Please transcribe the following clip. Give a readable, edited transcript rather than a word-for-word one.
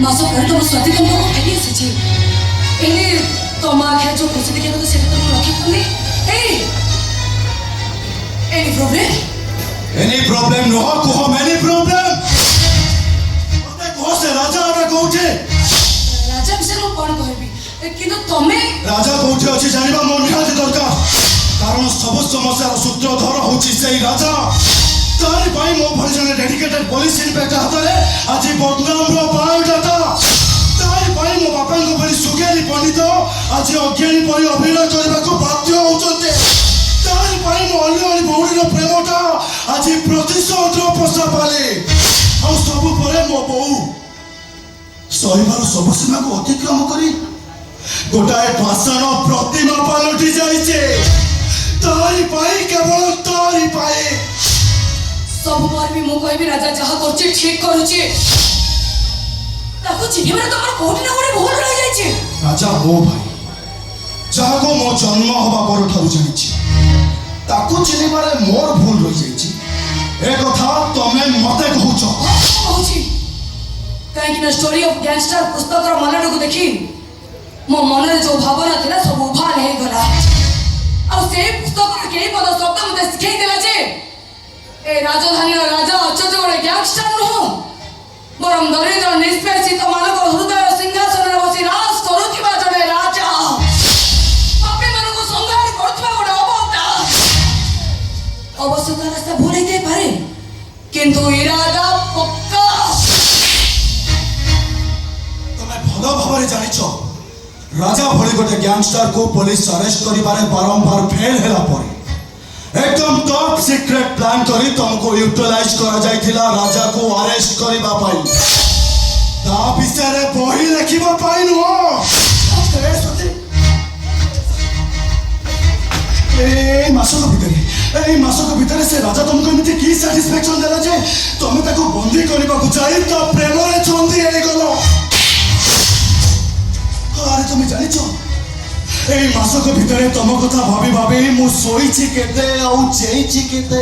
मासो घर तो स्वाति तुमको को फैली सची एने तो मां क्या जो खुशी दिखे तो सेट तुम रखे तुमने एनी प्रॉब्लम नो को हम एनी प्रॉब्लम मते को से राजा आबे कोठे राजा से नो कोन कहबी किंतु तमे राजा कोठे अछि जानिबा मोर निहाती दरकार कारण सब समस्या सूत्रधर होछि सेही राजा तारी भाई मो भरी जने डेडिकेटेड पुलिस इंस्पेक्टर हातरे आज बदनाम रो बायोडाटा तारी भाई मो बापा को भरी सुगेली पंडित आज अज्ञानी परि अभिनय करबा को बाध्य होचते तारी भाई मो अलियाली भौरी रो प्रेमटा आज प्रतिशोध रो प्रस्ताव पाले आ सब परे मो बहू सहीबार सब सीमा को अतिक्रम करी गोटाए भाषण प्रतिमा पालटी जाइछे तारी भाई केवल तारी भाई सब बार भी मो कहबी राजा जहा करछि ठीक करूछि ताको चिन्हिबार तमर कोठी ना कोठी भूल रहि जाइछि राजा मो भाई जाको मो जन्म हबा पर ठारु जानिछि ताको चिन्हिबारे मोर भूल रहि जाइछि ए कथा तमे मते कहउछ कहउछि काहे कि ना स्टोरी ऑफ गैंगस्टर पुस्तक रो मनडा को देखि मो मन रे जो भावना थिला सब उभान हे गला आ से पुस्तक के पद शब्द मते सिखाई देला जे ए राजधानी राजा अचज गोटे गैंगस्टर नुह बरम दरिद्र निष्पेषित मानव हृदय सिंहासन बसी राज करुवा जड़े राजा पापी मान संहार कर गोटे अवश्य तो रास्ता भूल पारे किंतु इरादा पक्का तमे भलो भाबरे जानिछ राजा भली गोटे गैंगस्टर को पुलिस अरेस्ट करिबारे बारंबार फेल हैला परे एकदम टॉप सीक्रेट प्लान करी तुमको यूटिलाइज करा जाइथिला राजा को अरेस्ट करिबा पाई ता विषय बही लिखिबा पाई नो ए मासक भितरे से राजा तुमको एमिति की सैटिस्फैक्शन देला जे तुम ताको बंदी करिबा को जाई तो प्रेम रे चंदी हे गलो अरे तुम जानिछो ए मासक भितरे तुम कथा भाबी भाबी मु सोईछि केते आउ चेईछि केते